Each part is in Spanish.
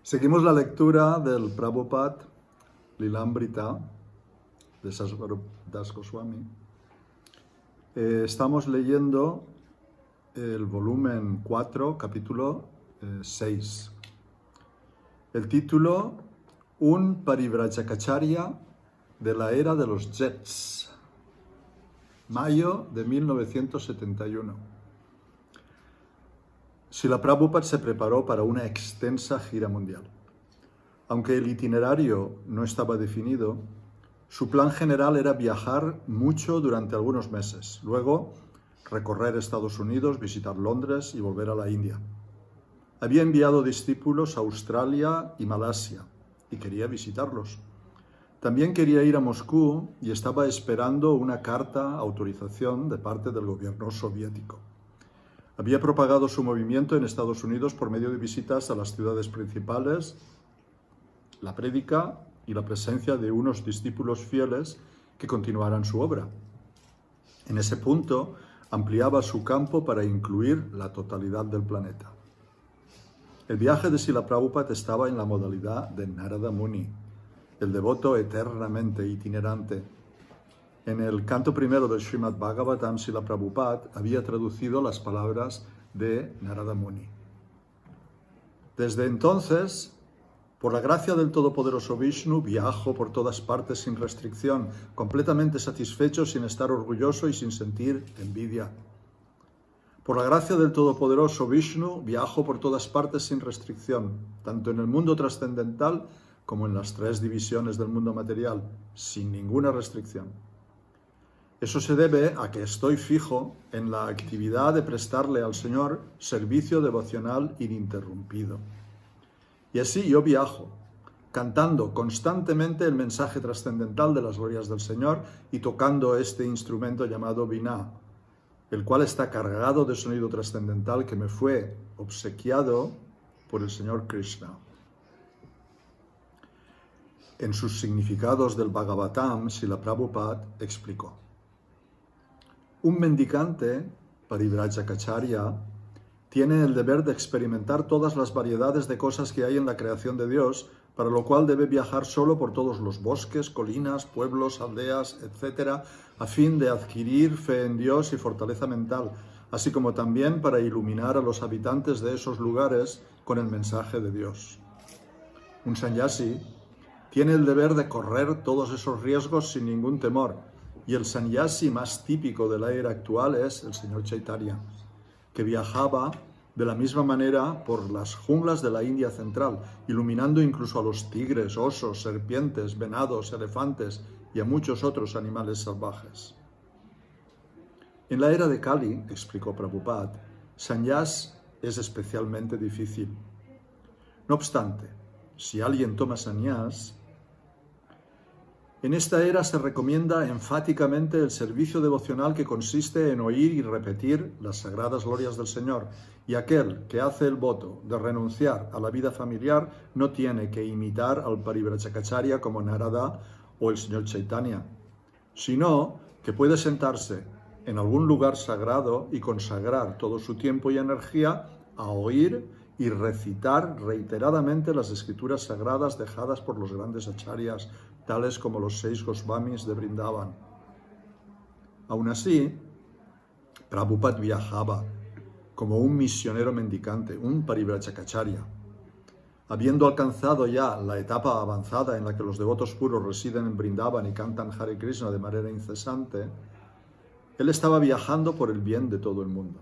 Seguimos la lectura del Prabhupada Lilamrita de Sarvabhauma Das Goswami. Estamos leyendo el volumen 4, capítulo 6. El título, Un Parivrajacacharya de la era de los Jets, mayo de 1971. Srila Prabhupada se preparó para una extensa gira mundial. Aunque el itinerario no estaba definido, su plan general era viajar mucho durante algunos meses, luego recorrer Estados Unidos, visitar Londres y volver a la India. Había enviado discípulos a Australia y Malasia y quería visitarlos. También quería ir a Moscú y estaba esperando una carta autorización de parte del gobierno soviético. Había propagado su movimiento en Estados Unidos por medio de visitas a las ciudades principales, la prédica y la presencia de unos discípulos fieles que continuaran su obra. En ese punto, ampliaba su campo para incluir la totalidad del planeta. El viaje de Srila Prabhupada estaba en la modalidad de Narada Muni, el devoto eternamente itinerante. En el canto primero del Srimad Bhagavatam, Srila Prabhupada había traducido las palabras de Narada Muni. Desde entonces, por la gracia del Todopoderoso Vishnu, viajo por todas partes sin restricción, completamente satisfecho, sin estar orgulloso y sin sentir envidia. Por la gracia del Todopoderoso Vishnu, viajo por todas partes sin restricción, tanto en el mundo trascendental como en las tres divisiones del mundo material, sin ninguna restricción. Eso se debe a que estoy fijo en la actividad de prestarle al Señor servicio devocional ininterrumpido. Y así yo viajo, cantando constantemente el mensaje trascendental de las glorias del Señor y tocando este instrumento llamado Vina, el cual está cargado de sonido trascendental que me fue obsequiado por el Señor Krishna. En sus significados del Bhagavatam, Srila Prabhupada explicó: un mendicante, Parivrajacacharya, tiene el deber de experimentar todas las variedades de cosas que hay en la creación de Dios, para lo cual debe viajar solo por todos los bosques, colinas, pueblos, aldeas, etc., a fin de adquirir fe en Dios y fortaleza mental, así como también para iluminar a los habitantes de esos lugares con el mensaje de Dios. Un sannyasi tiene el deber de correr todos esos riesgos sin ningún temor, y el sannyasi más típico de la era actual es el señor Chaitanya, que viajaba de la misma manera por las junglas de la India central, iluminando incluso a los tigres, osos, serpientes, venados, elefantes y a muchos otros animales salvajes. En la era de Kali, explicó Prabhupada, sannyas es especialmente difícil. No obstante, si alguien toma sannyas, en esta era se recomienda enfáticamente el servicio devocional que consiste en oír y repetir las sagradas glorias del Señor, y aquel que hace el voto de renunciar a la vida familiar no tiene que imitar al Parivrajacacharya como Narada o el Señor Chaitanya, sino que puede sentarse en algún lugar sagrado y consagrar todo su tiempo y energía a oír y recitar reiteradamente las escrituras sagradas dejadas por los grandes acharyas, tales como los 6 Goswamis de Vrindavan. Aún así, Prabhupada viajaba como un misionero mendicante, un Parivrajacacharya. Habiendo alcanzado ya la etapa avanzada en la que los devotos puros residen en Vrindavan y cantan Hare Krishna de manera incesante, él estaba viajando por el bien de todo el mundo.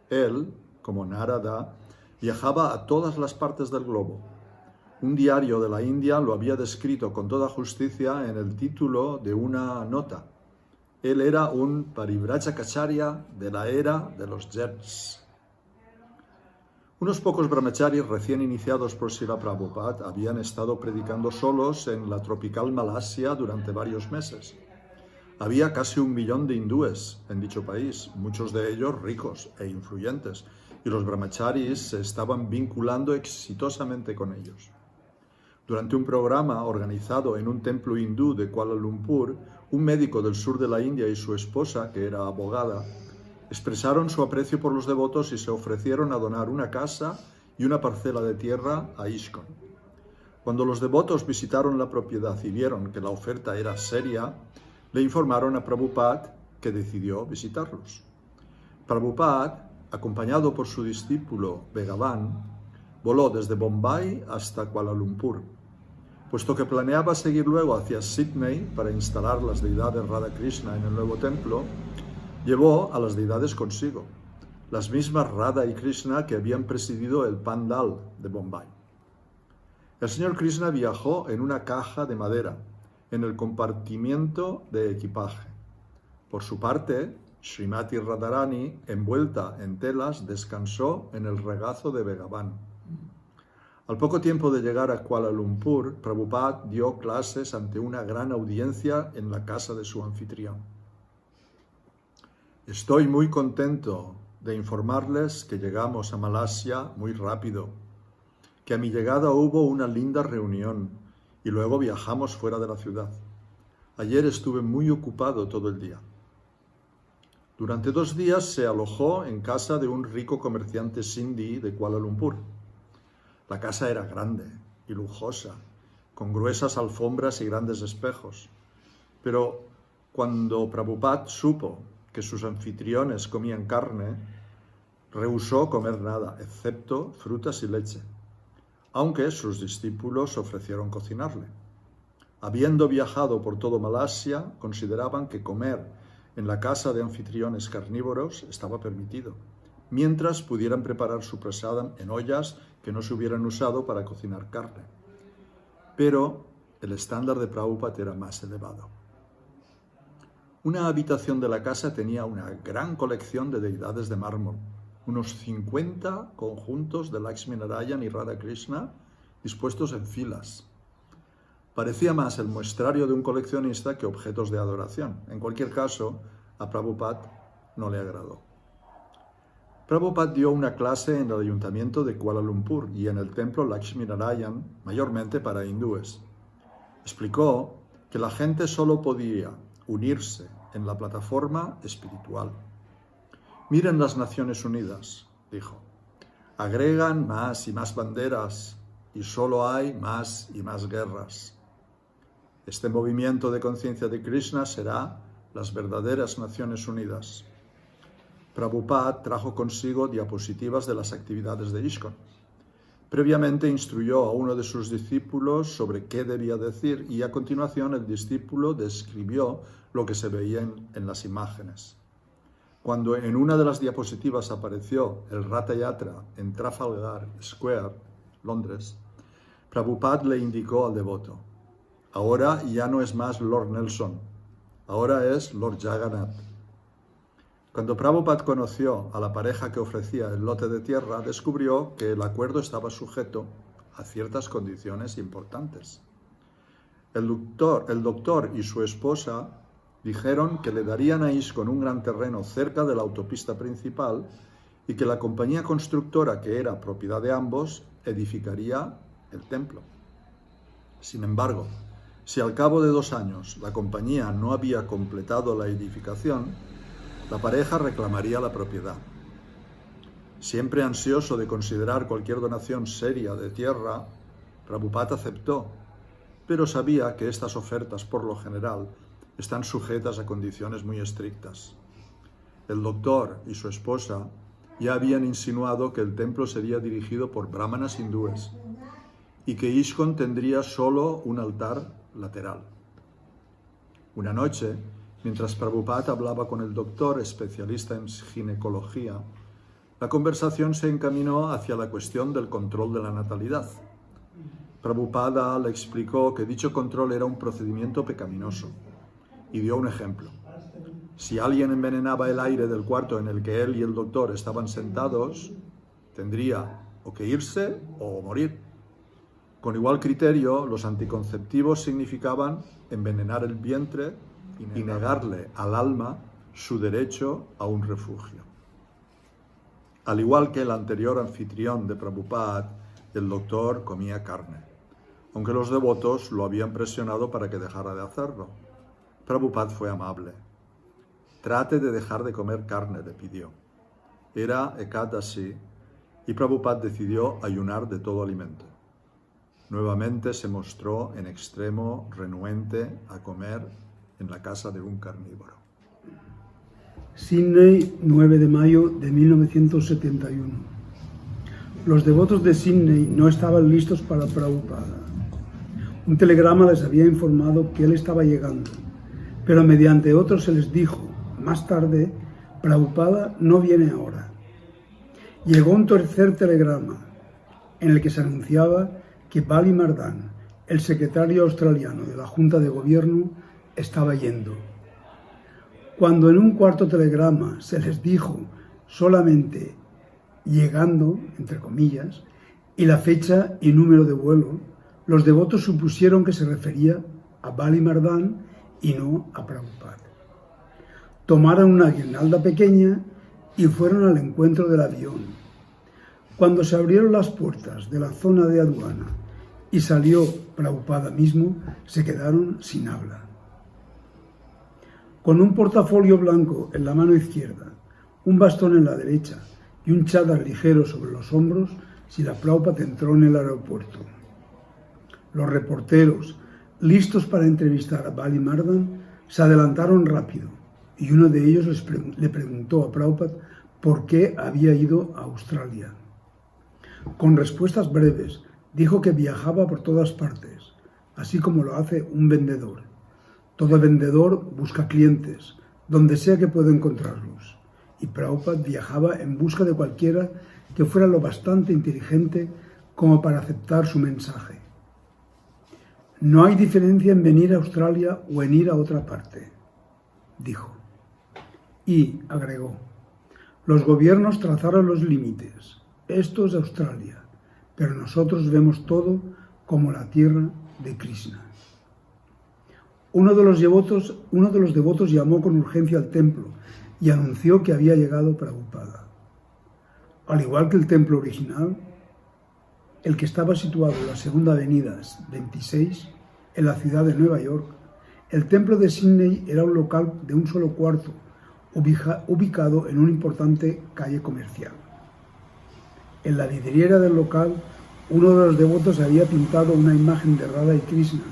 Él, como Narada, viajaba a todas las partes del globo. Un diario de la India lo había descrito con toda justicia en el título de una nota. Él era un Parivrajacacharya de la era de los Jets. Unos pocos brahmacharis recién iniciados por Srila Prabhupada habían estado predicando solos en la tropical Malasia durante varios meses. Había casi 1 millón de hindúes en dicho país, muchos de ellos ricos e influyentes, y los brahmacharis se estaban vinculando exitosamente con ellos. Durante un programa organizado en un templo hindú de Kuala Lumpur, un médico del sur de la India y su esposa, que era abogada, expresaron su aprecio por los devotos y se ofrecieron a donar una casa y una parcela de tierra a ISKCON. Cuando los devotos visitaron la propiedad y vieron que la oferta era seria, le informaron a Prabhupada que decidió visitarlos. Prabhupada, acompañado por su discípulo Bhagavan, voló desde Bombay hasta Kuala Lumpur. Puesto que planeaba seguir luego hacia Sydney para instalar las deidades Radha Krishna en el nuevo templo, llevó a las deidades consigo, las mismas Radha y Krishna que habían presidido el Pandal de Bombay. El señor Krishna viajó en una caja de madera, en el compartimiento de equipaje. Por su parte, Srimati Radharani, envuelta en telas, descansó en el regazo de Bhagavan. Al poco tiempo de llegar a Kuala Lumpur, Prabhupada dio clases ante una gran audiencia en la casa de su anfitrión. Estoy muy contento de informarles que llegamos a Malasia muy rápido, que a mi llegada hubo una linda reunión y luego viajamos fuera de la ciudad. Ayer estuve muy ocupado todo el día. Durante 2 días se alojó en casa de un rico comerciante sindhi de Kuala Lumpur. La casa era grande y lujosa, con gruesas alfombras y grandes espejos. Pero cuando Prabhupada supo que sus anfitriones comían carne, rehusó comer nada, excepto frutas y leche, aunque sus discípulos ofrecieron cocinarle. Habiendo viajado por todo Malasia, consideraban que comer en la casa de anfitriones carnívoros estaba permitido, mientras pudieran preparar su prasadam en ollas que no se hubieran usado para cocinar carne. Pero el estándar de Prabhupada era más elevado. Una habitación de la casa tenía una gran colección de deidades de mármol, unos 50 conjuntos de Lakshmi Narayan y Radha Krishna dispuestos en filas. Parecía más el muestrario de un coleccionista que objetos de adoración. En cualquier caso, a Prabhupada no le agradó. Prabhupada dio una clase en el ayuntamiento de Kuala Lumpur y en el templo Lakshmi Narayan, mayormente para hindúes. Explicó que la gente solo podía unirse en la plataforma espiritual. Miren las Naciones Unidas, dijo. Agregan más y más banderas y solo hay más y más guerras. Este movimiento de conciencia de Krishna será las verdaderas Naciones Unidas. Prabhupada trajo consigo diapositivas de las actividades de ISKCON. Previamente instruyó a uno de sus discípulos sobre qué debía decir y a continuación el discípulo describió lo que se veía en las imágenes. Cuando en una de las diapositivas apareció el Ratha Yatra en Trafalgar Square, Londres, Prabhupada le indicó al devoto: ahora ya no es más Lord Nelson, ahora es Lord Jagannath. Cuando Prabhupada conoció a la pareja que ofrecía el lote de tierra, descubrió que el acuerdo estaba sujeto a ciertas condiciones importantes. El doctor y su esposa dijeron que le darían a ISKCON un gran terreno cerca de la autopista principal y que la compañía constructora, que era propiedad de ambos, edificaría el templo. Sin embargo, si al cabo de 2 años la compañía no había completado la edificación, la pareja reclamaría la propiedad. Siempre ansioso de considerar cualquier donación seria de tierra, Prabhupada aceptó, pero sabía que estas ofertas, por lo general, están sujetas a condiciones muy estrictas. El doctor y su esposa ya habían insinuado que el templo sería dirigido por brahmanas hindúes y que ISKCON tendría solo un altar lateral. Una noche, mientras Prabhupada hablaba con el doctor, especialista en ginecología, la conversación se encaminó hacia la cuestión del control de la natalidad. Prabhupada le explicó que dicho control era un procedimiento pecaminoso y dio un ejemplo. Si alguien envenenaba el aire del cuarto en el que él y el doctor estaban sentados, tendría o que irse o morir. Con igual criterio, los anticonceptivos significaban envenenar el vientre y negarle al alma su derecho a un refugio. Al igual que el anterior anfitrión de Prabhupada, el doctor comía carne, aunque los devotos lo habían presionado para que dejara de hacerlo. Prabhupada fue amable. Trate de dejar de comer carne, le pidió. Era Ekadasi y Prabhupada decidió ayunar de todo alimento. Nuevamente se mostró en extremo renuente a comer en la casa de un carnívoro. Sydney, 9 de mayo de 1971. Los devotos de Sydney no estaban listos para Prabhupada. Un telegrama les había informado que él estaba llegando, pero mediante otros se les dijo, más tarde, Prabhupada no viene ahora. Llegó un tercer telegrama, en el que se anunciaba que Bali Mardan, el secretario australiano de la Junta de Gobierno, estaba yendo. Cuando en un cuarto telegrama se les dijo solamente llegando, entre comillas, y la fecha y número de vuelo, los devotos supusieron que se refería a Bali Mardan y no a Prabhupada. Tomaron una guirnalda pequeña y fueron al encuentro del avión. Cuando se abrieron las puertas de la zona de aduana y salió Prabhupada mismo, se quedaron sin habla. Con un portafolio blanco en la mano izquierda, un bastón en la derecha y un chadar ligero sobre los hombros, Srila Prabhupada entró en el aeropuerto. Los reporteros, listos para entrevistar a Bali Mardan, se adelantaron rápido y uno de ellos le preguntó a Prabhupada por qué había ido a Australia. Con respuestas breves, dijo que viajaba por todas partes, así como lo hace un vendedor. Todo vendedor busca clientes, donde sea que pueda encontrarlos, y Prabhupada viajaba en busca de cualquiera que fuera lo bastante inteligente como para aceptar su mensaje. No hay diferencia en venir a Australia o en ir a otra parte, dijo. Y agregó, los gobiernos trazaron los límites. Esto es Australia, pero nosotros vemos todo como la tierra de Krishna. Uno de los devotos llamó con urgencia al templo y anunció que había llegado Prabhupada. Al igual que el templo original, el que estaba situado en la segunda avenida 26, en la ciudad de Nueva York, el templo de Sydney era un local de un solo cuarto, ubicado en una importante calle comercial. En la vidriera del local, uno de los devotos había pintado una imagen de Radha y Krishna.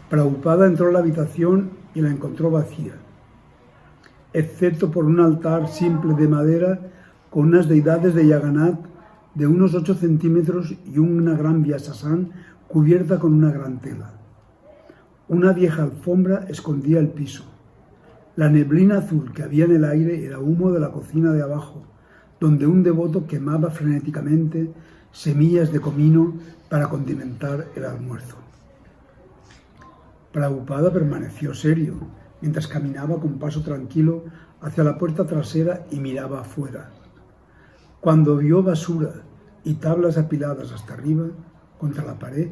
Prabhupada entró en la habitación y la encontró vacía, excepto por un altar simple de madera con unas deidades de Jagannath de unos 8 centímetros y una gran Vyasasana cubierta con una gran tela. Una vieja alfombra escondía el piso. La neblina azul que había en el aire era humo de la cocina de abajo, donde un devoto quemaba frenéticamente semillas de comino para condimentar el almuerzo. Prabhupada permaneció serio, mientras caminaba con paso tranquilo hacia la puerta trasera y miraba afuera. Cuando vio basura y tablas apiladas hasta arriba, contra la pared,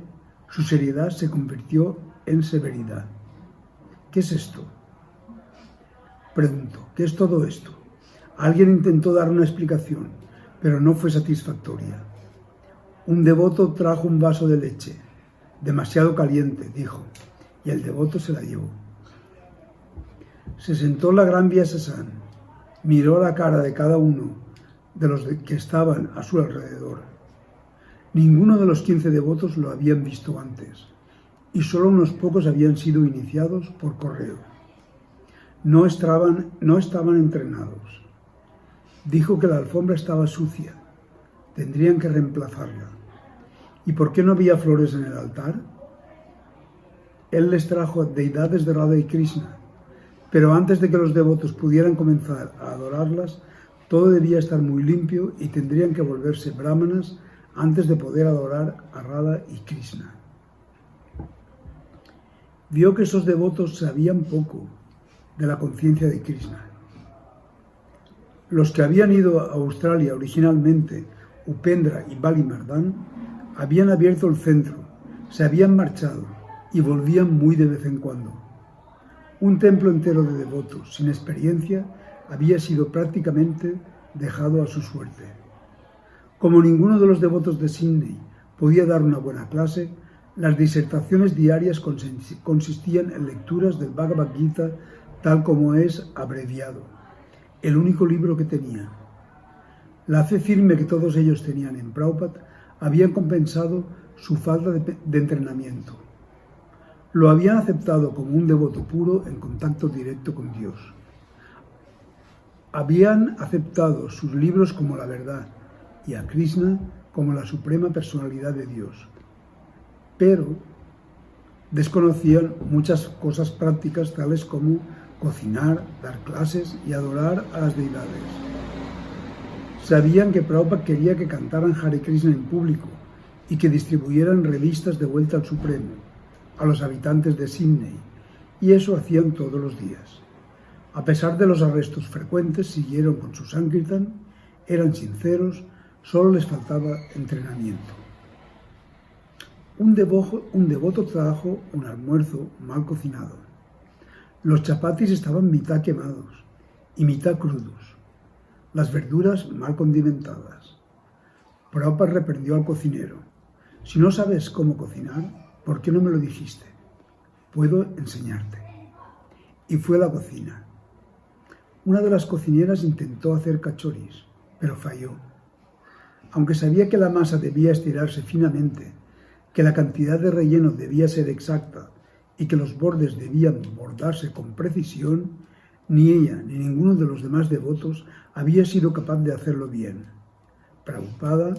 su seriedad se convirtió en severidad. ¿Qué es esto?, preguntó. ¿Qué es todo esto? Alguien intentó dar una explicación, pero no fue satisfactoria. Un devoto trajo un vaso de leche, demasiado caliente, dijo, y el devoto se la llevó. Se sentó en la gran Vyasasana, miró la cara de cada uno de los que estaban a su alrededor. Ninguno de los 15 devotos lo habían visto antes, y solo unos pocos habían sido iniciados por correo. No estaban entrenados. Dijo que la alfombra estaba sucia, tendrían que reemplazarla. ¿Y por qué no había flores en el altar? Él les trajo deidades de Radha y Krishna, pero antes de que los devotos pudieran comenzar a adorarlas, todo debía estar muy limpio y tendrían que volverse brahmanas antes de poder adorar a Radha y Krishna. Vio que esos devotos sabían poco de la conciencia de Krishna. Los que habían ido a Australia originalmente, Upendra y Bali Mardan, habían abierto el centro, se habían marchado y volvían muy de vez en cuando. Un templo entero de devotos sin experiencia había sido prácticamente dejado a su suerte. Como ninguno de los devotos de Sydney podía dar una buena clase, las disertaciones diarias consistían en lecturas del Bhagavad Gita tal como es abreviado, el único libro que tenía. La fe firme que todos ellos tenían en Prabhupada había compensado su falta de entrenamiento. Lo habían aceptado como un devoto puro en contacto directo con Dios. Habían aceptado sus libros como la verdad y a Krishna como la suprema personalidad de Dios. Pero desconocían muchas cosas prácticas tales como cocinar, dar clases y adorar a las deidades. Sabían que Prabhupada quería que cantaran Hare Krishna en público y que distribuyeran revistas de vuelta al Supremo, a los habitantes de Sydney, y eso hacían todos los días. A pesar de los arrestos frecuentes, siguieron con su Sankirtan, eran sinceros, solo les faltaba entrenamiento. Un devoto trajo un almuerzo mal cocinado. Los chapatis estaban mitad quemados y mitad crudos, las verduras mal condimentadas. Prabhupada reprendió al cocinero: si no sabes cómo cocinar, ¿por qué no me lo dijiste? Puedo enseñarte. Y fue a la cocina. Una de las cocineras intentó hacer cachoris, pero falló. Aunque sabía que la masa debía estirarse finamente, que la cantidad de relleno debía ser exacta y que los bordes debían bordarse con precisión, ni ella ni ninguno de los demás devotos había sido capaz de hacerlo bien. Prabhupada,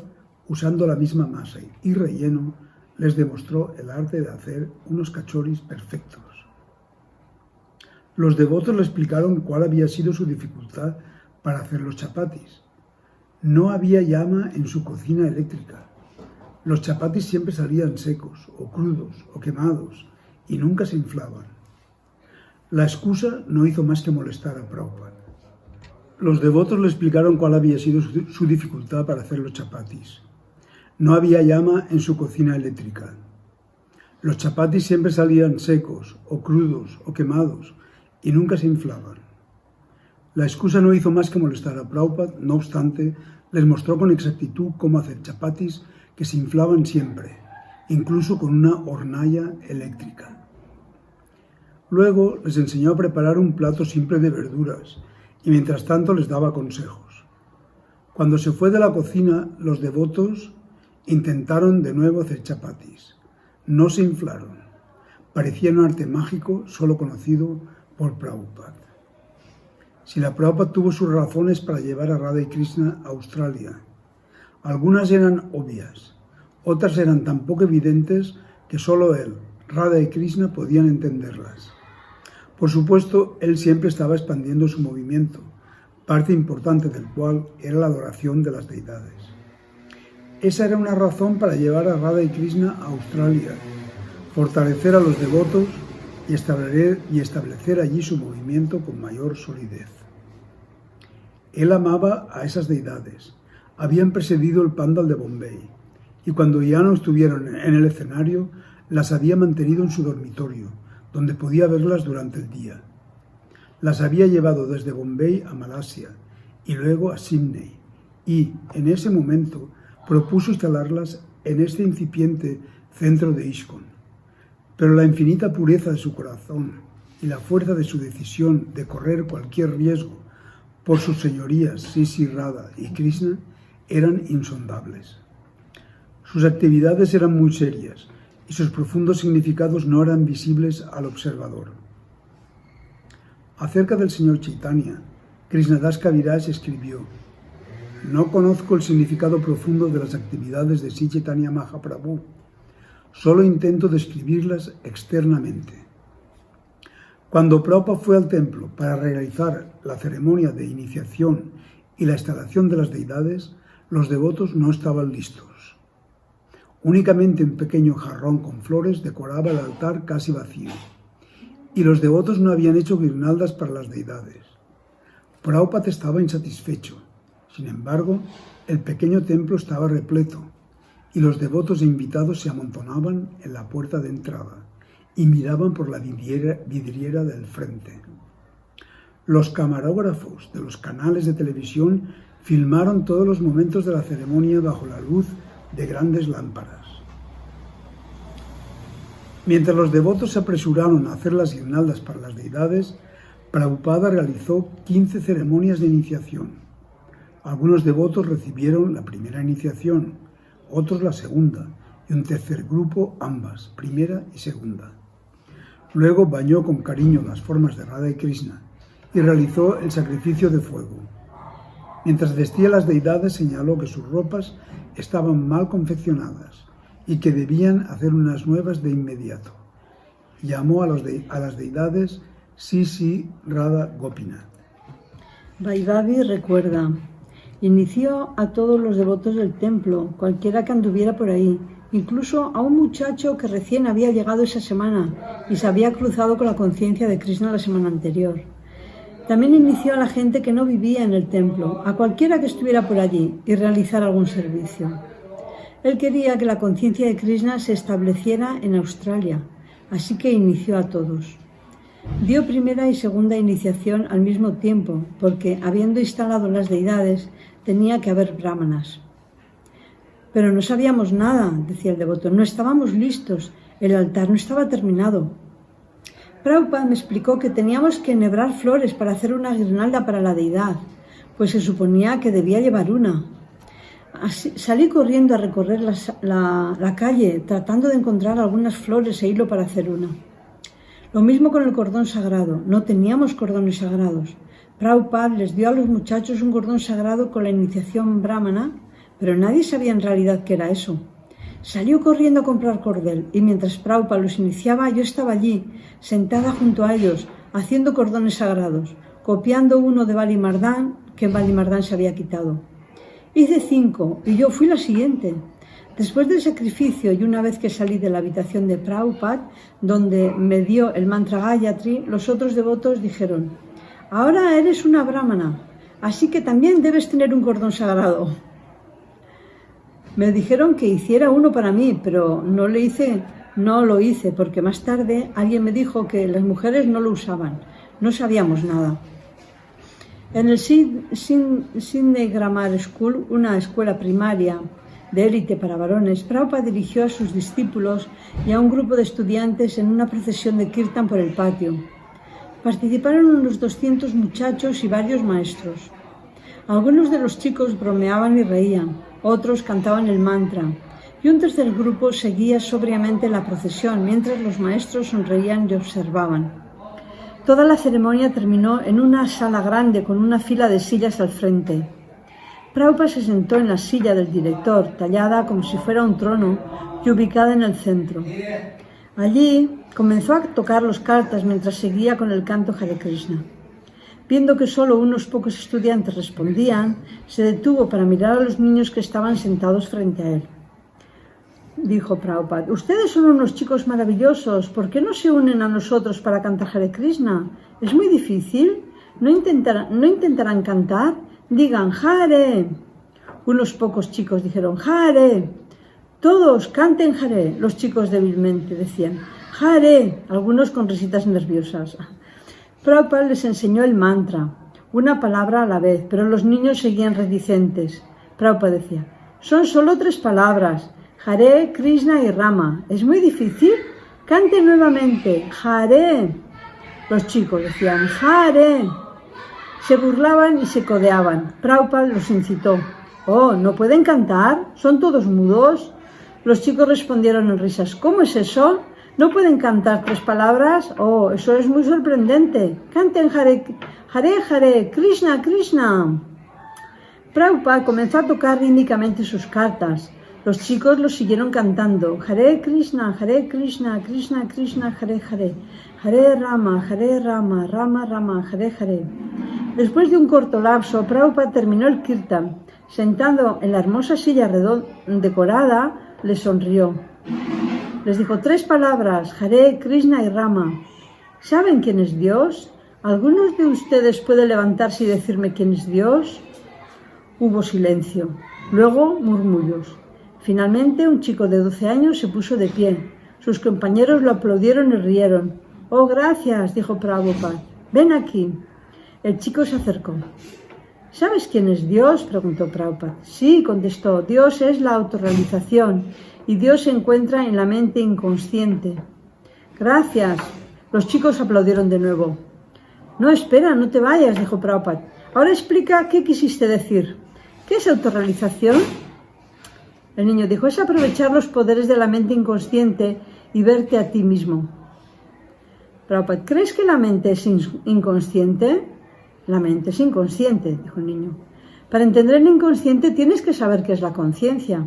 usando la misma masa y relleno, les demostró el arte de hacer unos cachoris perfectos. Los devotos le explicaron cuál había sido su dificultad para hacer los chapatis. No había llama en su cocina eléctrica. Los chapatis siempre salían secos, o crudos, o quemados, y nunca se inflaban. La excusa no hizo más que molestar a Prabhupada. Los devotos le explicaron cuál había sido su dificultad para hacer los chapatis. No había llama en su cocina eléctrica. Los chapatis siempre salían secos, o crudos, o quemados, y nunca se inflaban. La excusa no hizo más que molestar a Prabhupada, no obstante, les mostró con exactitud cómo hacer chapatis que se inflaban siempre, incluso con una hornalla eléctrica. Luego les enseñó a preparar un plato simple de verduras y mientras tanto les daba consejos. Cuando se fue de la cocina, los devotos intentaron de nuevo hacer chapatis. No se inflaron. Parecía un arte mágico solo conocido por Prabhupada. Srila Prabhupada tuvo sus razones para llevar a Radha y Krishna a Australia. Algunas eran obvias, otras eran tan poco evidentes que solo él, Radha y Krishna podían entenderlas. Por supuesto, él siempre estaba expandiendo su movimiento, parte importante del cual era la adoración de las deidades. Esa era una razón para llevar a Radha y Krishna a Australia, fortalecer a los devotos y establecer allí su movimiento con mayor solidez. Él amaba a esas deidades. Habían precedido el Pandal de Bombay y cuando ya no estuvieron en el escenario, las había mantenido en su dormitorio, donde podía verlas durante el día. Las había llevado desde Bombay a Malasia y luego a Sydney y, en ese momento, propuso instalarlas en este incipiente centro de ISKCON. Pero la infinita pureza de su corazón y la fuerza de su decisión de correr cualquier riesgo por sus señorías Sri Radha y Krishna eran insondables. Sus actividades eran muy serias y sus profundos significados no eran visibles al observador. Acerca del señor Chaitanya, Krishnadas Kaviraj escribió: no conozco el significado profundo de las actividades de Sri Chaitanya Mahaprabhu. Solo intento describirlas externamente. Cuando Prabhupada fue al templo para realizar la ceremonia de iniciación y la instalación de las deidades, los devotos no estaban listos. Únicamente un pequeño jarrón con flores decoraba el altar casi vacío, y los devotos no habían hecho guirnaldas para las deidades. Prabhupada estaba insatisfecho. Sin embargo, el pequeño templo estaba repleto, y los devotos e invitados se amontonaban en la puerta de entrada y miraban por la vidriera del frente. Los camarógrafos de los canales de televisión filmaron todos los momentos de la ceremonia bajo la luz de grandes lámparas. Mientras los devotos se apresuraron a hacer las guirnaldas para las deidades, Prabhupada realizó 15 ceremonias de iniciación. Algunos devotos recibieron la primera iniciación, otros la segunda, y un tercer grupo ambas, primera y segunda. Luego bañó con cariño las formas de Radha y Krishna y realizó el sacrificio de fuego. Mientras vestía a las deidades, señaló que sus ropas estaban mal confeccionadas y que debían hacer unas nuevas de inmediato. Llamó a las deidades Sisi Radha Gopinath. Vaibhavi recuerda: inició a todos los devotos del templo, cualquiera que anduviera por ahí, incluso a un muchacho que recién había llegado esa semana y se había cruzado con la conciencia de Krishna la semana anterior. También inició a la gente que no vivía en el templo, a cualquiera que estuviera por allí y realizara algún servicio. Él quería que la conciencia de Krishna se estableciera en Australia, así que inició a todos. Dio primera y segunda iniciación al mismo tiempo, porque habiendo instalado las deidades, tenía que haber brahmanas. Pero no sabíamos nada, decía el devoto, no estábamos listos, el altar no estaba terminado. Prabhupada me explicó que teníamos que enhebrar flores para hacer una guirnalda para la deidad, pues se suponía que debía llevar una. Así, salí corriendo a recorrer la calle, tratando de encontrar algunas flores e hilo para hacer una. Lo mismo con el cordón sagrado, no teníamos cordones sagrados. Prabhupada les dio a los muchachos un cordón sagrado con la iniciación brahmana, pero nadie sabía en realidad qué era eso. Salió corriendo a comprar cordel y mientras Prabhupada los iniciaba, yo estaba allí, sentada junto a ellos, haciendo cordones sagrados, copiando uno de Bali Mardán que Bali Mardán se había quitado. Hice 5 y yo fui la siguiente. Después del sacrificio y una vez que salí de la habitación de Prabhupada, donde me dio el mantra Gayatri, los otros devotos dijeron: ahora eres una brahmana, así que también debes tener un cordón sagrado. Me dijeron que hiciera uno para mí, pero no lo hice, porque más tarde alguien me dijo que las mujeres no lo usaban. No sabíamos nada. En el Sydney Grammar School, una escuela primaria de élite para varones, Prabhupada dirigió a sus discípulos y a un grupo de estudiantes en una procesión de kirtan por el patio. Participaron unos 200 muchachos y varios maestros. Algunos de los chicos bromeaban y reían, otros cantaban el mantra, y un tercer grupo seguía sobriamente la procesión, mientras los maestros sonreían y observaban. Toda la ceremonia terminó en una sala grande con una fila de sillas al frente. Prabhupada se sentó en la silla del director, tallada como si fuera un trono y ubicada en el centro. Allí comenzó a tocar los kartas mientras seguía con el canto Hare Krishna. Viendo que solo unos pocos estudiantes respondían, se detuvo para mirar a los niños que estaban sentados frente a él. Dijo Prabhupada: ustedes son unos chicos maravillosos, ¿por qué no se unen a nosotros para cantar Hare Krishna? ¿Es muy difícil? ¿No intentarán cantar? Digan Hare. Unos pocos chicos dijeron Hare. Todos canten Hare. Los chicos débilmente decían Hare, algunos con risitas nerviosas. Prabhupada les enseñó el mantra, una palabra a la vez, pero los niños seguían reticentes. Prabhupada decía: son solo 3 palabras, Hare, Krishna y Rama. ¿Es muy difícil? Cante nuevamente, Hare. Los chicos decían Hare. Se burlaban y se codeaban. Prabhupada los incitó: oh, ¿no pueden cantar? ¿Son todos mudos? Los chicos respondieron en risas: ¿cómo es eso? ¿No pueden cantar 3 palabras? Oh, eso es muy sorprendente. Canten Hare, Hare, Hare, Krishna, Krishna. Prabhupada comenzó a tocar rítmicamente sus cartas. Los chicos lo siguieron cantando: Hare Krishna, Krishna, Krishna, Hare Hare, Hare Rama, Rama Rama, Hare Hare. Después de un corto lapso, Prabhupada terminó el kirtan. Sentado en la hermosa silla decorada, les sonrió. Les dijo 3 palabras, Hare, Krishna y Rama. ¿Saben quién es Dios? ¿Algunos de ustedes pueden levantarse y decirme quién es Dios? Hubo silencio, luego murmullos. Finalmente, un chico de 12 años se puso de pie. Sus compañeros lo aplaudieron y rieron. Oh, gracias, dijo Prabhupada. Ven aquí. El chico se acercó. ¿Sabes quién es Dios?, preguntó Prabhupada. Sí, contestó, Dios es la autorrealización y Dios se encuentra en la mente inconsciente. Gracias. Los chicos aplaudieron de nuevo. No, espera, no te vayas, dijo Prabhupada. Ahora explica qué quisiste decir. ¿Qué es autorrealización? El niño dijo, es aprovechar los poderes de la mente inconsciente y verte a ti mismo. Prabhupada, ¿crees que la mente es inconsciente? La mente es inconsciente, dijo el niño. Para entender el inconsciente tienes que saber qué es la conciencia.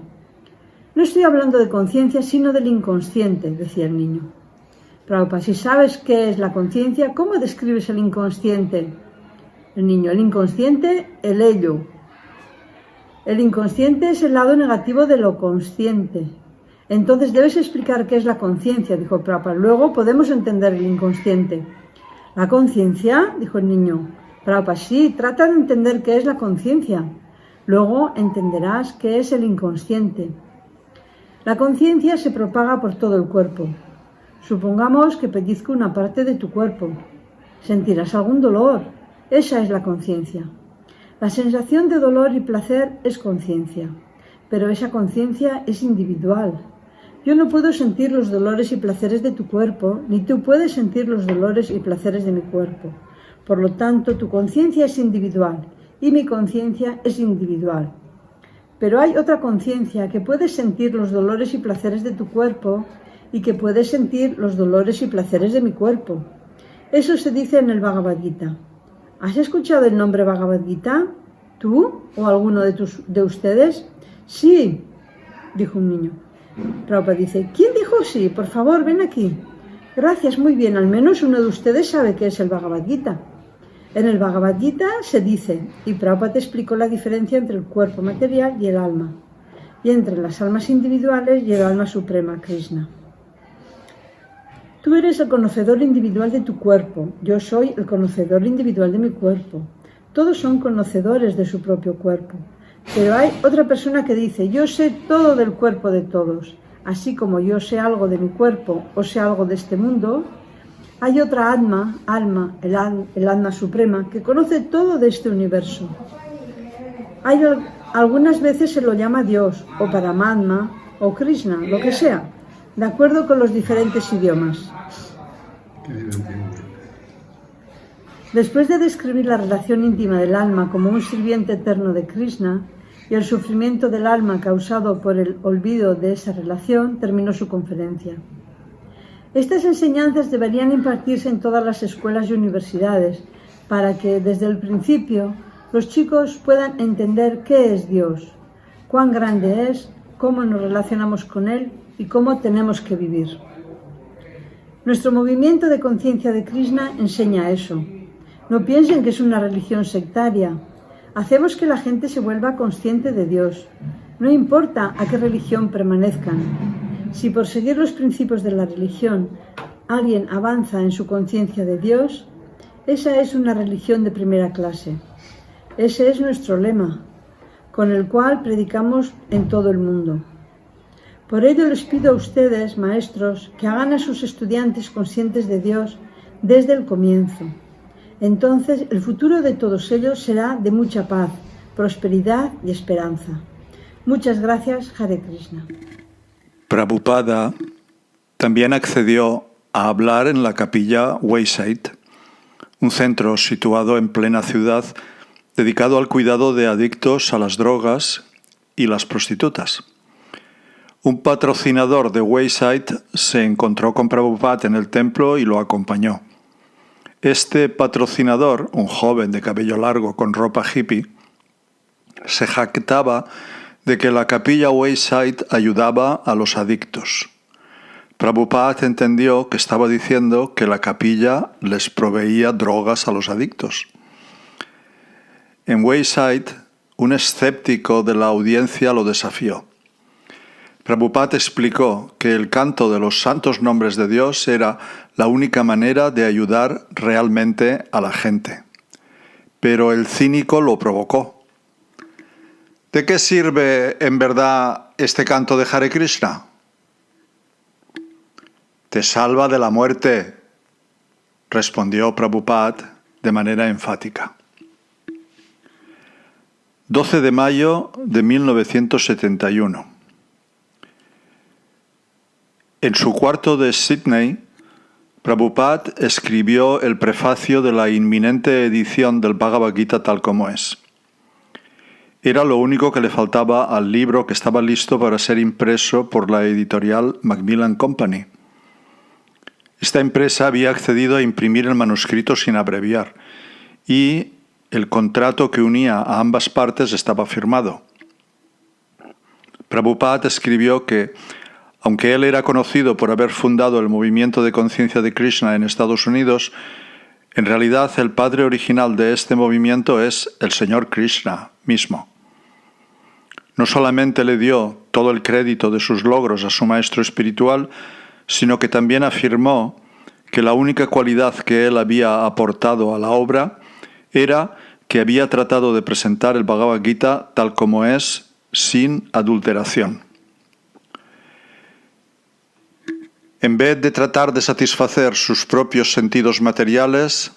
No estoy hablando de conciencia, sino del inconsciente, decía el niño. Prabhupada, si sabes qué es la conciencia, ¿cómo describes el inconsciente? El niño, el inconsciente, el ello. El inconsciente es el lado negativo de lo consciente. Entonces debes explicar qué es la conciencia, dijo Prabhupada. Luego podemos entender el inconsciente. ¿La conciencia? Dijo el niño. Prabhupada, sí, trata de entender qué es la conciencia. Luego entenderás qué es el inconsciente. La conciencia se propaga por todo el cuerpo. Supongamos que pellizco una parte de tu cuerpo. Sentirás algún dolor. Esa es la conciencia. La sensación de dolor y placer es conciencia, pero esa conciencia es individual. Yo no puedo sentir los dolores y placeres de tu cuerpo, ni tú puedes sentir los dolores y placeres de mi cuerpo. Por lo tanto, tu conciencia es individual y mi conciencia es individual. Pero hay otra conciencia que puede sentir los dolores y placeres de tu cuerpo y que puede sentir los dolores y placeres de mi cuerpo. Eso se dice en el Bhagavad Gita. ¿Has escuchado el nombre Bhagavad Gita? ¿Tú o alguno de ustedes? Sí, dijo un niño. Prabhupada dice, ¿quién dijo sí? Por favor, ven aquí. Gracias, muy bien, al menos uno de ustedes sabe qué es el Bhagavad Gita. En el Bhagavad Gita se dice, y Prabhupada explicó la diferencia entre el cuerpo material y el alma, y entre las almas individuales y el alma suprema, Krishna. Tú eres el conocedor individual de tu cuerpo, yo soy el conocedor individual de mi cuerpo. Todos son conocedores de su propio cuerpo, pero hay otra persona que dice, yo sé todo del cuerpo de todos, así como yo sé algo de mi cuerpo o sé algo de este mundo. Hay otra alma, el alma suprema, que conoce todo de este universo. Algunas veces se lo llama Dios, o Paramatma, o Krishna, lo que sea, de acuerdo con los diferentes idiomas. Después de describir la relación íntima del alma como un sirviente eterno de Krishna y el sufrimiento del alma causado por el olvido de esa relación, terminó su conferencia. Estas enseñanzas deberían impartirse en todas las escuelas y universidades para que, desde el principio, los chicos puedan entender qué es Dios, cuán grande es, cómo nos relacionamos con Él y cómo tenemos que vivir. Nuestro movimiento de conciencia de Krishna enseña eso. No piensen que es una religión sectaria. Hacemos que la gente se vuelva consciente de Dios. No importa a qué religión permanezcan. Si por seguir los principios de la religión alguien avanza en su conciencia de Dios, esa es una religión de primera clase. Ese es nuestro lema, con el cual predicamos en todo el mundo. Por ello les pido a ustedes, maestros, que hagan a sus estudiantes conscientes de Dios desde el comienzo. Entonces el futuro de todos ellos será de mucha paz, prosperidad y esperanza. Muchas gracias, Hare Krishna. Prabhupada también accedió a hablar en la capilla Wayside, un centro situado en plena ciudad dedicado al cuidado de adictos a las drogas y las prostitutas. Un patrocinador de Wayside se encontró con Prabhupada en el templo y lo acompañó. Este patrocinador, un joven de cabello largo con ropa hippie, se jactaba de que la capilla Wayside ayudaba a los adictos. Prabhupada entendió que estaba diciendo que la capilla les proveía drogas a los adictos. En Wayside, un escéptico de la audiencia lo desafió. Prabhupada explicó que el canto de los santos nombres de Dios era la única manera de ayudar realmente a la gente. Pero el cínico lo provocó. ¿De qué sirve en verdad este canto de Hare Krishna? Te salva de la muerte, respondió Prabhupada de manera enfática. 12 de mayo de 1971. En su cuarto de Sydney, Prabhupada escribió el prefacio de la inminente edición del Bhagavad Gita tal como es. Era lo único que le faltaba al libro que estaba listo para ser impreso por la editorial Macmillan Company. Esta empresa había accedido a imprimir el manuscrito sin abreviar y el contrato que unía a ambas partes estaba firmado. Prabhupada escribió que, aunque él era conocido por haber fundado el movimiento de conciencia de Krishna en Estados Unidos, en realidad el padre original de este movimiento es el Señor Krishna mismo. No solamente le dio todo el crédito de sus logros a su maestro espiritual, sino que también afirmó que la única cualidad que él había aportado a la obra era que había tratado de presentar el Bhagavad Gita tal como es, sin adulteración. En vez de tratar de satisfacer sus propios sentidos materiales,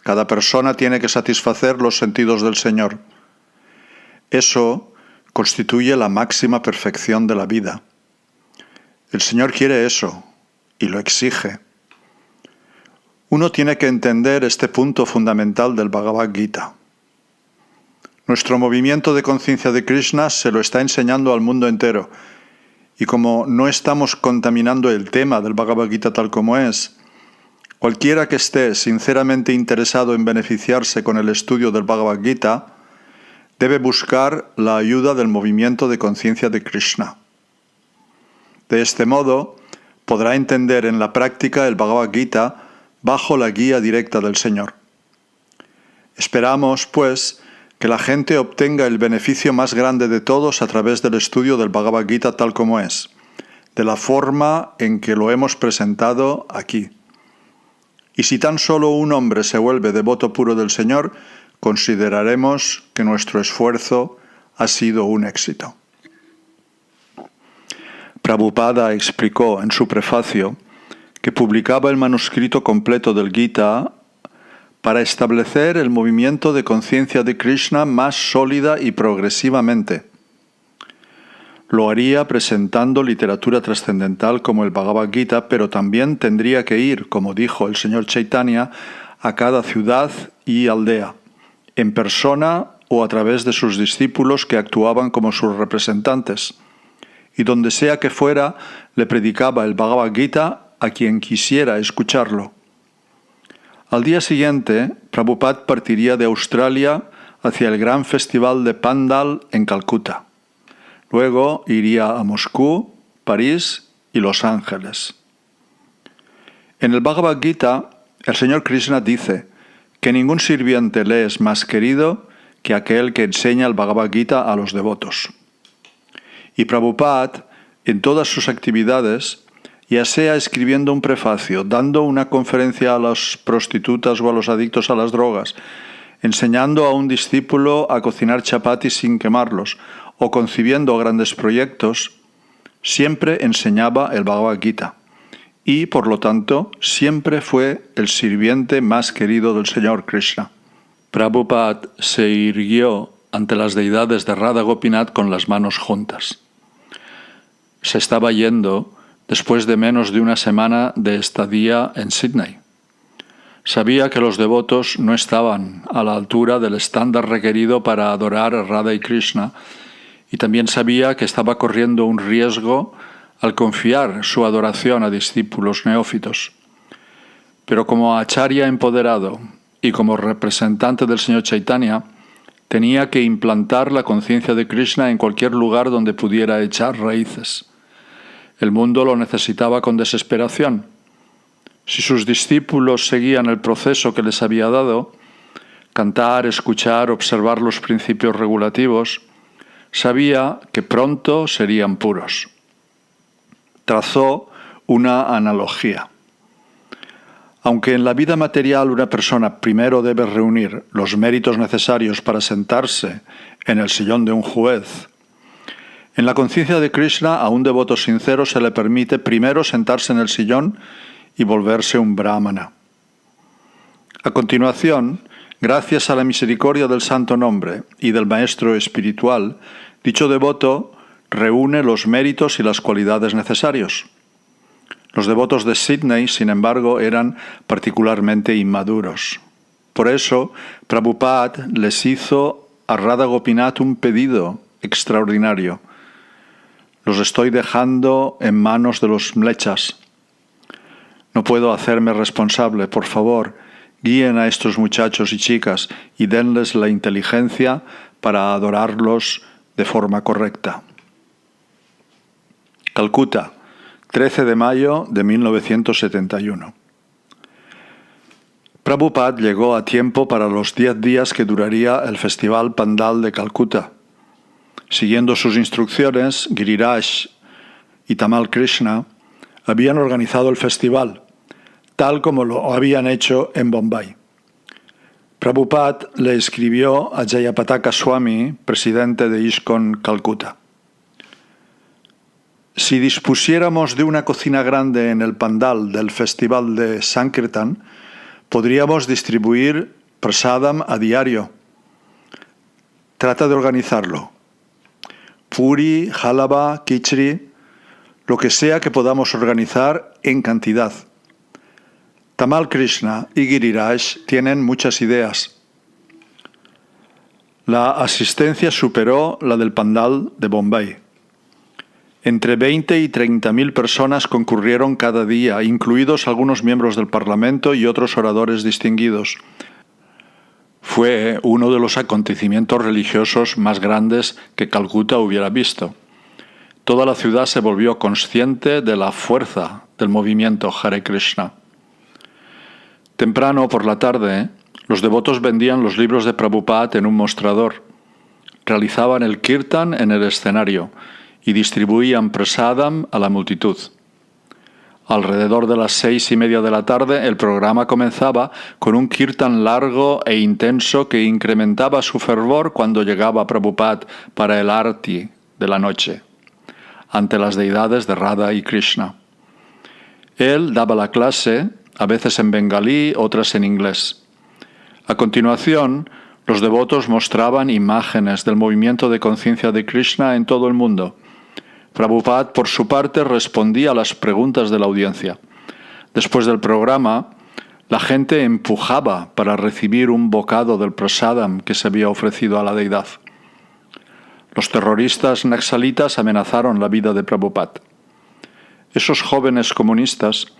cada persona tiene que satisfacer los sentidos del Señor. Eso constituye la máxima perfección de la vida. El Señor quiere eso y lo exige. Uno tiene que entender este punto fundamental del Bhagavad Gita. Nuestro movimiento de conciencia de Krishna se lo está enseñando al mundo entero. Y como no estamos contaminando el tema del Bhagavad Gita tal como es, cualquiera que esté sinceramente interesado en beneficiarse con el estudio del Bhagavad Gita debe buscar la ayuda del movimiento de conciencia de Krishna. De este modo, podrá entender en la práctica el Bhagavad Gita bajo la guía directa del Señor. Esperamos, pues, que la gente obtenga el beneficio más grande de todos a través del estudio del Bhagavad Gita tal como es, de la forma en que lo hemos presentado aquí. Y si tan solo un hombre se vuelve devoto puro del Señor, consideraremos que nuestro esfuerzo ha sido un éxito. Prabhupada explicó en su prefacio que publicaba el manuscrito completo del Gita para establecer el movimiento de conciencia de Krishna más sólida y progresivamente. Lo haría presentando literatura trascendental como el Bhagavad Gita, pero también tendría que ir, como dijo el señor Chaitanya, a cada ciudad y aldea, en persona o a través de sus discípulos que actuaban como sus representantes. Y donde sea que fuera, le predicaba el Bhagavad Gita a quien quisiera escucharlo. Al día siguiente, Prabhupada partiría de Australia hacia el gran festival de Pandal en Calcuta. Luego iría a Moscú, París y Los Ángeles. En el Bhagavad Gita, el Señor Krishna dice que ningún sirviente le es más querido que aquel que enseña el Bhagavad Gita a los devotos. Y Prabhupada, en todas sus actividades, ya sea escribiendo un prefacio, dando una conferencia a las prostitutas o a los adictos a las drogas, enseñando a un discípulo a cocinar chapatis sin quemarlos, o concibiendo grandes proyectos, siempre enseñaba el Bhagavad Gita. Y, por lo tanto, siempre fue el sirviente más querido del Señor Krishna. Prabhupada se irguió ante las deidades de Radha Gopinath con las manos juntas. Se estaba yendo después de menos de una semana de estadía en Sydney. Sabía que los devotos no estaban a la altura del estándar requerido para adorar a Radha y Krishna, y también sabía que estaba corriendo un riesgo al confiar su adoración a discípulos neófitos. Pero como acharya empoderado y como representante del señor Chaitanya, tenía que implantar la conciencia de Krishna en cualquier lugar donde pudiera echar raíces. El mundo lo necesitaba con desesperación. Si sus discípulos seguían el proceso que les había dado, cantar, escuchar, observar los principios regulativos, sabía que pronto serían puros. Trazó una analogía. Aunque en la vida material una persona primero debe reunir los méritos necesarios para sentarse en el sillón de un juez, en la conciencia de Krishna a un devoto sincero se le permite primero sentarse en el sillón y volverse un brahmana. A continuación, gracias a la misericordia del Santo Nombre y del Maestro Espiritual, dicho devoto reúne los méritos y las cualidades necesarios. Los devotos de Sydney, sin embargo, eran particularmente inmaduros. Por eso, Prabhupada les hizo a Radha Gopinath un pedido extraordinario. Los estoy dejando en manos de los mlechas. No puedo hacerme responsable. Por favor, guíen a estos muchachos y chicas y denles la inteligencia para adorarlos de forma correcta. Calcuta, 13 de mayo de 1971. Prabhupada llegó a tiempo para los 10 días que duraría el Festival Pandal de Calcuta. Siguiendo sus instrucciones, Giriraj y Tamal Krishna habían organizado el festival, tal como lo habían hecho en Bombay. Prabhupada le escribió a Jayapataka Swami, presidente de ISKCON Calcuta: si dispusiéramos de una cocina grande en el pandal del festival de Sankirtan, podríamos distribuir prasadam a diario. Trata de organizarlo. Puri, halaba, kichri, lo que sea que podamos organizar en cantidad. Tamal Krishna y Giriraj tienen muchas ideas. La asistencia superó la del pandal de Bombay. Entre 20 y 30.000 personas concurrieron cada día, incluidos algunos miembros del Parlamento y otros oradores distinguidos. Fue uno de los acontecimientos religiosos más grandes que Calcuta hubiera visto. Toda la ciudad se volvió consciente de la fuerza del movimiento Hare Krishna. Temprano por la tarde, los devotos vendían los libros de Prabhupada en un mostrador, realizaban el kirtan en el escenario y distribuían prasadam a la multitud. Alrededor de las 6:30 de la tarde, el programa comenzaba con un kirtan largo e intenso que incrementaba su fervor cuando llegaba Prabhupada para el arti de la noche, ante las deidades de Radha y Krishna. Él daba la clase, a veces en bengalí, otras en inglés. A continuación, los devotos mostraban imágenes del movimiento de conciencia de Krishna en todo el mundo. Prabhupada, por su parte, respondía a las preguntas de la audiencia. Después del programa, la gente empujaba para recibir un bocado del prasadam que se había ofrecido a la deidad. Los terroristas naxalitas amenazaron la vida de Prabhupada. Esos jóvenes comunistas,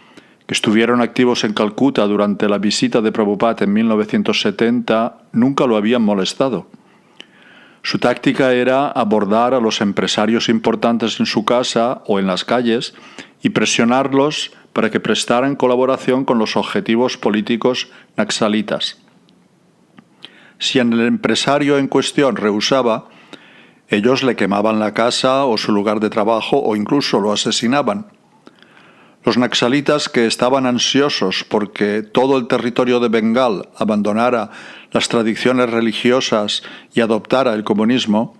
que estuvieron activos en Calcuta durante la visita de Prabhupada en 1970, nunca lo habían molestado. Su táctica era abordar a los empresarios importantes en su casa o en las calles y presionarlos para que prestaran colaboración con los objetivos políticos naxalitas. Si el empresario en cuestión rehusaba, ellos le quemaban la casa o su lugar de trabajo o incluso lo asesinaban. Los naxalitas, que estaban ansiosos porque todo el territorio de Bengal abandonara las tradiciones religiosas y adoptara el comunismo,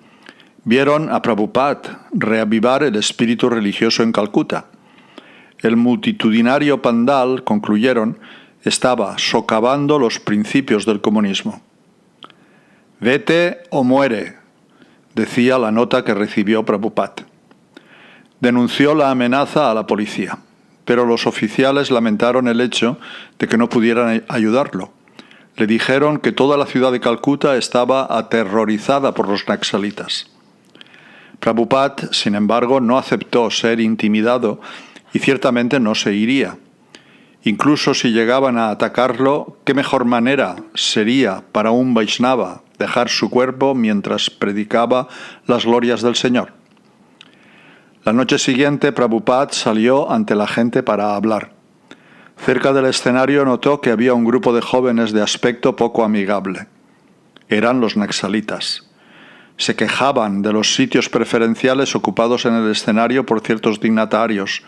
vieron a Prabhupada reavivar el espíritu religioso en Calcuta. El multitudinario pandal, concluyeron, estaba socavando los principios del comunismo. «Vete o muere», decía la nota que recibió Prabhupada. Denunció la amenaza a la policía, pero los oficiales lamentaron el hecho de que no pudieran ayudarlo. Le dijeron que toda la ciudad de Calcuta estaba aterrorizada por los naxalitas. Prabhupada, sin embargo, no aceptó ser intimidado y ciertamente no se iría. Incluso si llegaban a atacarlo, ¿qué mejor manera sería para un Vaishnava dejar su cuerpo mientras predicaba las glorias del Señor? La noche siguiente, Prabhupada salió ante la gente para hablar. Cerca del escenario notó que había un grupo de jóvenes de aspecto poco amigable. Eran los naxalitas. Se quejaban de los sitios preferenciales ocupados en el escenario por ciertos dignatarios.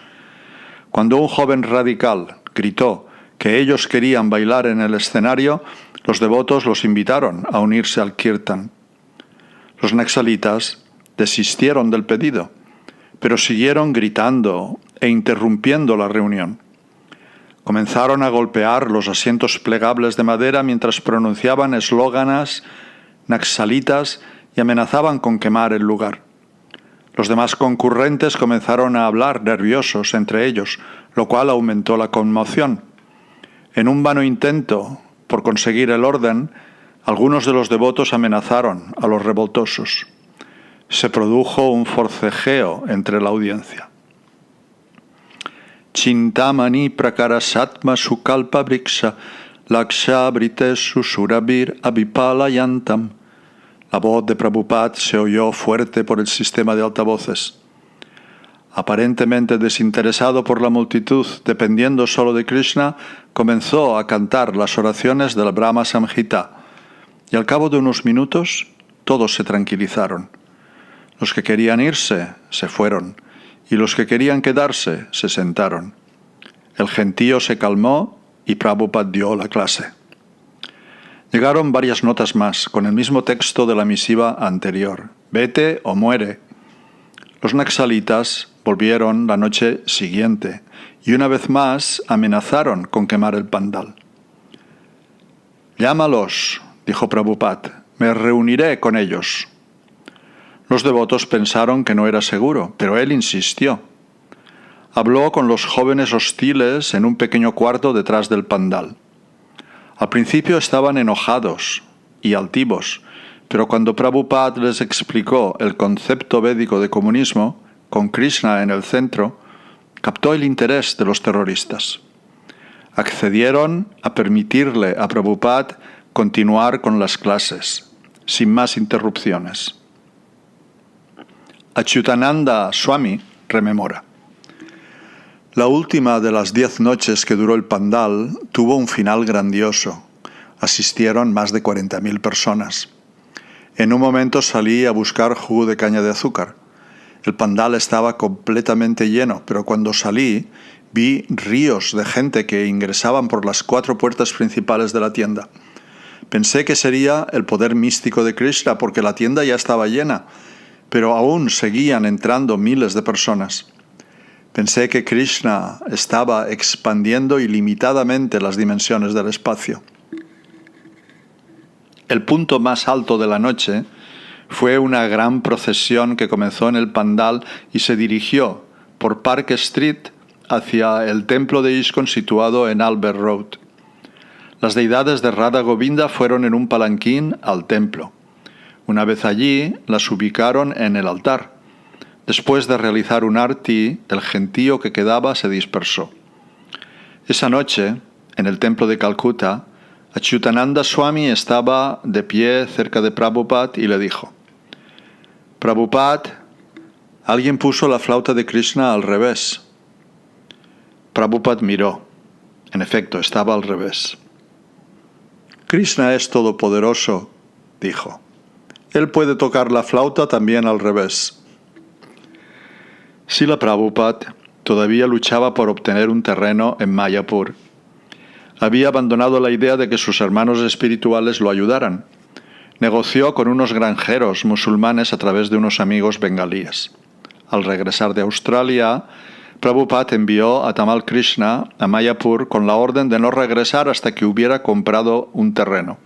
Cuando un joven radical gritó que ellos querían bailar en el escenario, los devotos los invitaron a unirse al kirtan. Los naxalitas desistieron del pedido, pero siguieron gritando e interrumpiendo la reunión. Comenzaron a golpear los asientos plegables de madera mientras pronunciaban eslóganes naxalitas y amenazaban con quemar el lugar. Los demás concurrentes comenzaron a hablar nerviosos entre ellos, lo cual aumentó la conmoción. En un vano intento por conseguir el orden, Algunos de los devotos amenazaron a los revoltosos. Se produjo un forcejeo entre la audiencia. Chintamani prakarasatma sukalpa briksha laksha britesu surabir abhipalayantam. La voz de Prabhupada se oyó fuerte por el sistema de altavoces. Aparentemente desinteresado por la multitud, dependiendo solo de Krishna, comenzó a cantar las oraciones del Brahma Samhita, y al cabo de unos minutos todos se tranquilizaron. Los que querían irse se fueron, y los que querían quedarse se sentaron. El gentío se calmó y Prabhupada dio la clase. Llegaron varias notas más, con el mismo texto de la misiva anterior: vete o muere. Los naxalitas volvieron la noche siguiente y una vez más amenazaron con quemar el pandal. Llámalos, dijo Prabhupada, me reuniré con ellos. Los devotos pensaron que no era seguro, pero él insistió. Habló con los jóvenes hostiles en un pequeño cuarto detrás del pandal. Al principio estaban enojados y altivos, pero cuando Prabhupada les explicó el concepto védico de comunismo, con Krishna en el centro, captó el interés de los terroristas. Accedieron a permitirle a Prabhupada continuar con las clases, sin más interrupciones. Achyutananda Swami rememora: la última de las 10 noches que duró el pandal tuvo un final grandioso. Asistieron más de 40.000 personas. En un momento salí a buscar jugo de caña de azúcar. El pandal estaba completamente lleno, pero cuando salí vi ríos de gente que ingresaban por las 4 puertas principales de la tienda. Pensé que sería el poder místico de Krishna porque la tienda ya estaba llena, pero aún seguían entrando miles de personas. Pensé que Krishna estaba expandiendo ilimitadamente las dimensiones del espacio. El punto más alto de la noche fue una gran procesión que comenzó en el pandal y se dirigió por Park Street hacia el templo de ISKCON situado en Albert Road. Las deidades de Radha Govinda fueron en un palanquín al templo. Una vez allí, las ubicaron en el altar. Después de realizar un arti, el gentío que quedaba se dispersó. Esa noche, en el templo de Calcuta, Achyutananda Swami estaba de pie cerca de Prabhupada y le dijo: Prabhupada, alguien puso la flauta de Krishna al revés. Prabhupada miró. En efecto, estaba al revés. Krishna es todopoderoso, dijo. Él puede tocar la flauta también al revés. Srila Prabhupada todavía luchaba por obtener un terreno en Mayapur. Había abandonado la idea de que sus hermanos espirituales lo ayudaran. Negoció con unos granjeros musulmanes a través de unos amigos bengalíes. Al regresar de Australia, Prabhupada envió a Tamal Krishna a Mayapur con la orden de no regresar hasta que hubiera comprado un terreno.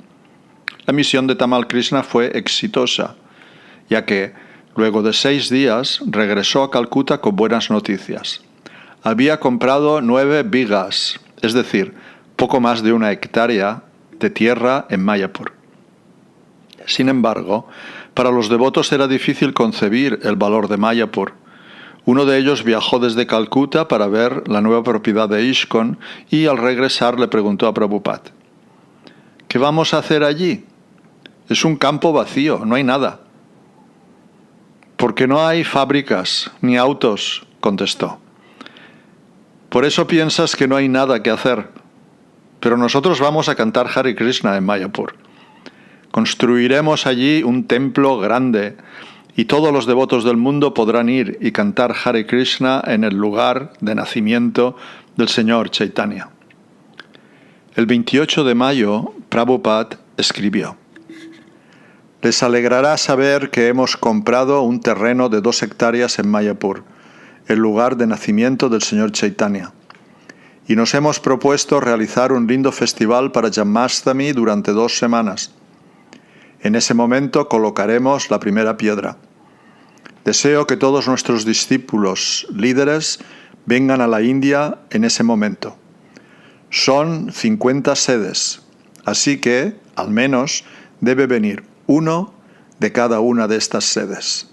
La misión de Tamal Krishna fue exitosa, ya que, luego de 6 días, regresó a Calcuta con buenas noticias. Había comprado 9 bighas, es decir, poco más de 1 hectárea de tierra en Mayapur. Sin embargo, para los devotos era difícil concebir el valor de Mayapur. Uno de ellos viajó desde Calcuta para ver la nueva propiedad de ISKCON y al regresar le preguntó a Prabhupada: ¿qué vamos a hacer allí? Es un campo vacío, no hay nada. Porque no hay fábricas ni autos, contestó. Por eso piensas que no hay nada que hacer. Pero nosotros vamos a cantar Hare Krishna en Mayapur. Construiremos allí un templo grande y todos los devotos del mundo podrán ir y cantar Hare Krishna en el lugar de nacimiento del Señor Chaitanya. El 28 de mayo, Prabhupada escribió: les alegrará saber que hemos comprado un terreno de 2 hectáreas en Mayapur, el lugar de nacimiento del Señor Chaitanya. Y nos hemos propuesto realizar un lindo festival para Janmashtami durante 2 semanas. En ese momento colocaremos la primera piedra. Deseo que todos nuestros discípulos líderes vengan a la India en ese momento. Son 50 sedes, así que, al menos, debe venir uno de cada una de estas sedes.